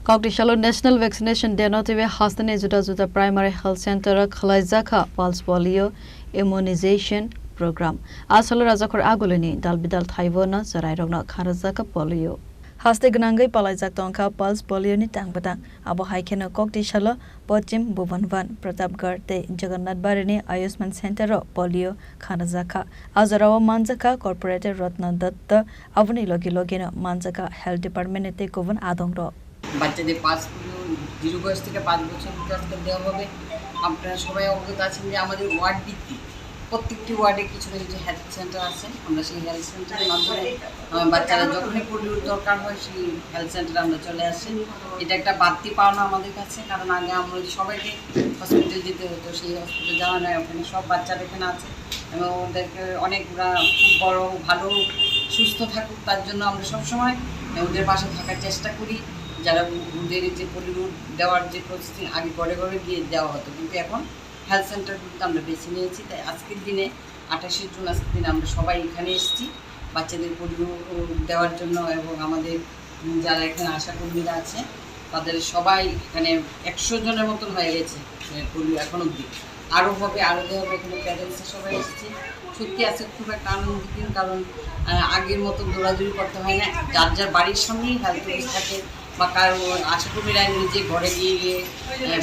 Kaukdishalo National Vaccination Day notive hastane juda primary health center khalaizaka pulse polio immunization program. Asalo rajakor agoleni dalbidal thaibona zarairogna kharazaka polio. Haste gnangai palaizak tongka pulse polio ni tangbata abo haikena Kaukdishalo Pochim Bhuvanvan Pratapgarh te Jagannath Barini Ayushman Center polio kharazaka azarawa manjaka corporate Ratna Datta avni logina manjaka health department te kovan adongro বাচ্চাদের 0 বয়স থেকে 5 বছর পর্যন্ত দেওয়া হবে। আপনারা সবাই অবগত আছেন যে আমাদের ওয়ার্ড ভিত্তিক প্রত্যেকটি ওয়ার্ডে কিছু না কিছু হেলথ সেন্টার আছে। আমরা সেই হেলথ সেন্টারের মাধ্যমে বাচ্চারা যখনই পোলিওর দরকার হয় সেই হেলথ সেন্টারে আমরা চলে আসি। এটা একটা বাড়তি পাওনা আমাদের কাছে, কারণ আগে আমরা সবাইকে হসপিটাল যেতে হতো, সেই হসপিটাল যাওয়া নয়। ওখানে সব বাচ্চারা এখানে আছে এবং ওদেরকে অনেকগুলা খুব বড় ভালো সুস্থ থাকুক তার জন্য আমরা সবসময় ওদের পাশে থাকার চেষ্টা করি। যারা ওদের যে পোলিও দেওয়ার যে প্রস্তুতি আগে ঘরে ঘরে গিয়ে দেওয়া হতো, কিন্তু এখন হেলথ সেন্টারগুলোতে আমরা বেছে নিয়েছি। তাই আজকের দিনে 28শে জুন আজকের দিনে আমরা সবাই এখানে এসেছি বাচ্চাদের পোলিও দেওয়ার জন্য। এবং আমাদের যারা এখানে আশাকর্মীরা আছে তাদের সবাই এখানে 100 জনের মতন হয়ে গেছে পোলিও এখন অবধি। আরও হবে, আরও দেওয়া হবে। এখানে প্যারেন্টসে সবাই এসেছি। সত্যি আছে খুব একটা আনন্দিত, কারণ আগের মতো দৌড়াদৌড়ি করতে হয় না। যার যার বাড়ির সামনেই হেলথ অফিস থাকে বা কারো আশাকর্মীরা নিজে ঘরে গিয়ে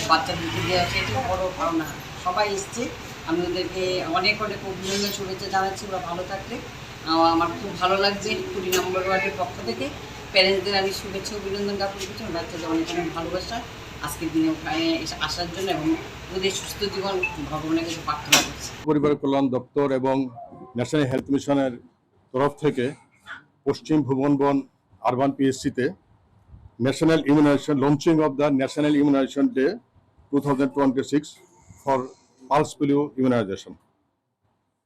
বাচ্চাদেরকে দেওয়া, সেটাও বড় পাওনা। সবাই এসছে, আমি ওদেরকে অনেক অনেক অভিনন্দন শুভেচ্ছা জানাচ্ছি। ওরা ভালো থাকলে আমার খুব ভালো লাগছে। 20 নম্বর ওয়ার্ডের পক্ষ থেকে প্যারেন্টসদের আমি শুভেচ্ছা অভিনন্দন জ্ঞাপন করছি। বাচ্চাদের অনেক অনেক ভালোবাসা আজকের দিনে ওখানে আসার জন্য এবং ওদের সুস্থ জীবন ভগবানের কাছে প্রার্থনা করছি। পরিবার কল্যাণ দপ্তর এবং ন্যাশনাল হেলথ মিশনের তরফ থেকে পশ্চিম Bhubanban urban পিএসসিতে National Immunization launching of the National Immunization Day 2026 for pulse polio immunization.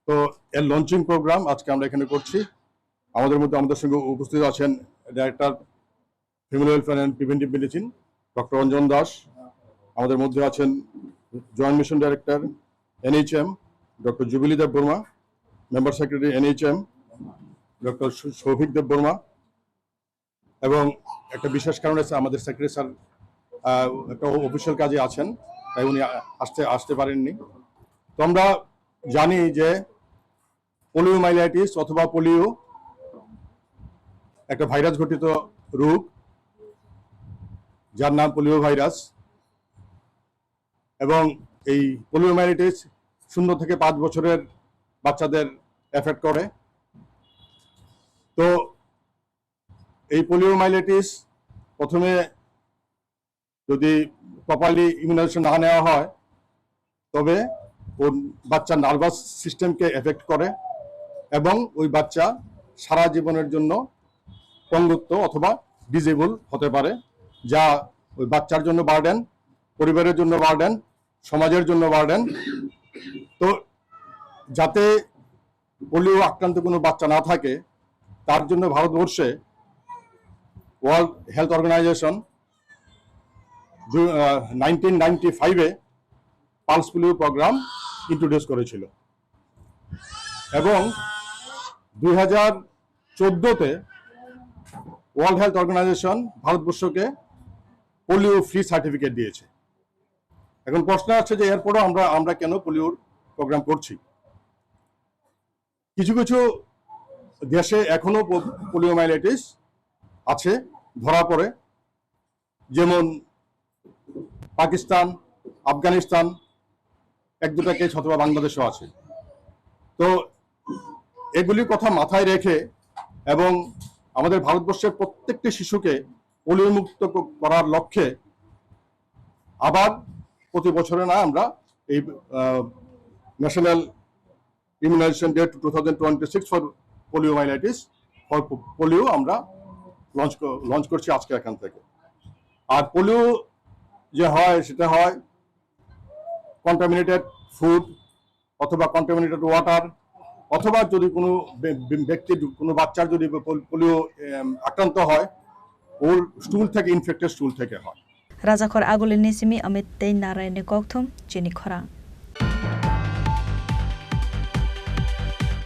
তো এর লঞ্চিং প্রোগ্রাম আজকে আমরা এখানে করছি। আমাদের সঙ্গে উপস্থিত আছেন director family welfare and preventive medicine doctor Ranjan Das. আমাদের মধ্যে আছেন joint mission director NHM doctor Jubilee Deb Barma, member secretary NHM doctor Souvik Deb Barma, এবং একটা বিশেষ কারণে আমাদের সেক্রেটারি স্যার একটা অফিসিয়াল কাজে আছেন, তাই উনি আসতে পারেননি। তো আমরা জানি যে পোলিওমাইলাইটিস অথবা পোলিও একটা ভাইরাস ঘটিত রোগ, যার নাম পোলিও ভাইরাস। এবং এই পোলিওমাইলাইটিস 0 থেকে 5 বছরের বাচ্চাদের এফেক্ট করে। তো এই পোলিওমাইলাইটিস প্রথমে যদি প্রপারলি ইমিউনাইজেশন না নেওয়া হয় তবে ওর বাচ্চার নার্ভাস সিস্টেমকে এফেক্ট করে এবং ওই বাচ্চা সারা জীবনের জন্য পঙ্গুত্ব অথবা ডিজেবল হতে পারে, যা ওই বাচ্চার জন্য বার্ডেন, পরিবারের জন্য বার্ডেন, সমাজের জন্য বার্ডেন। তো যাতে পোলিও আক্রান্ত কোনো বাচ্চা না থাকে তার জন্য ভারতবর্ষে ওয়ার্ল্ড হেলথ অর্গানাইজেশন 1995-এ পালস পোলিও প্রোগ্রাম ইন্ট্রোডিউস করেছিল এবং 2014-তে ওয়ার্ল্ড হেলথ অর্গানাইজেশন ভারতবর্ষকে পোলিও ফ্রি সার্টিফিকেট দিয়েছে। এখন প্রশ্ন আছে যে এরপরও আমরা কেন পোলিওর প্রোগ্রাম করছি। কিছু কিছু দেশে এখনো পোলিওমাইলাইটিস আছে, ধরা পড়ে, যেমন পাকিস্তান, আফগানিস্তান, 1-2টা কেস অথবা বাংলাদেশও আছে। তো এগুলির কথা মাথায় রেখে এবং আমাদের ভারতবর্ষের প্রত্যেকটি শিশুকে পোলিও মুক্ত করার লক্ষ্যে আবার প্রতি বছরে না আমরা এই national immunization day 2026 for poliomyelitis for polio আমরা লঞ্চ করছি আজকে এখান থেকে। আর পোলিও যে হয় সেটা হয় কন্টামিনেটেড ফুড অথবা কন্টামিনেটেড ওয়াটার, অথবা যদি কোনো কোনো বাচ্চার যদি পোলিও আক্রান্ত হয় ওর স্টুল থেকে, ইনফেক্টেড স্টুল থেকে হয়। রাজাখর আগুলিনি সিমি অমিত তেই নারায়ণে ককথম চিনি খরা।